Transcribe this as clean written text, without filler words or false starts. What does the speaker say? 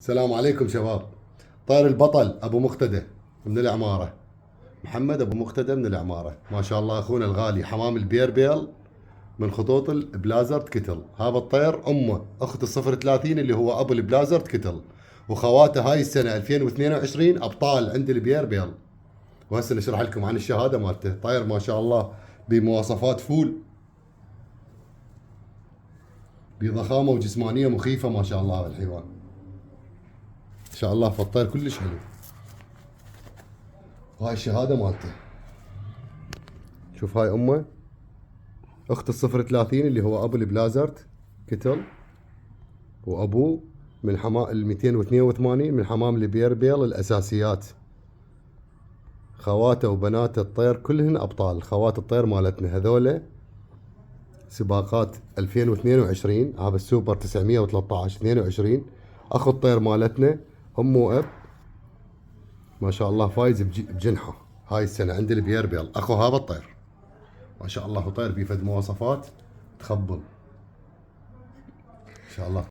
السلام عليكم شباب. طير البطل ابو مقتدى من العماره، محمد ابو مقتدى من العماره، ما شاء الله اخونا الغالي حمام البيربيل من خطوط البلازرد كتل. هذا الطير امه اخت الصفر 30 اللي هو ابو البلازرد كتل، وخواته هاي السنه 2022 ابطال عند البيربيل. وهسه نشرح لكم عن الشهاده مالته. طير ما شاء الله بمواصفات فول، بضخامه وجسمانيه مخيفه ما شاء الله. هذا الحيوان ان شاء الله فالطير كلش حلو. وهاي الشهاده مالته. شوف هاي امه اخت الصفر 30 اللي هو ابو البلازرد كتل، وابوه من حمام ال 282 من حمام البيربيل الاساسيات. خواته وبنات الطير كلهن ابطال. خوات الطير مالتنا هذولا سباقات 2022 هذا السوبر 913 22. اخو الطير مالتنا ام واب ما شاء الله فايز بجنحه هاي السنه عند البيربيل. اخو هذا الطير ما شاء الله طير بيفد مواصفات تخبل ان شاء الله.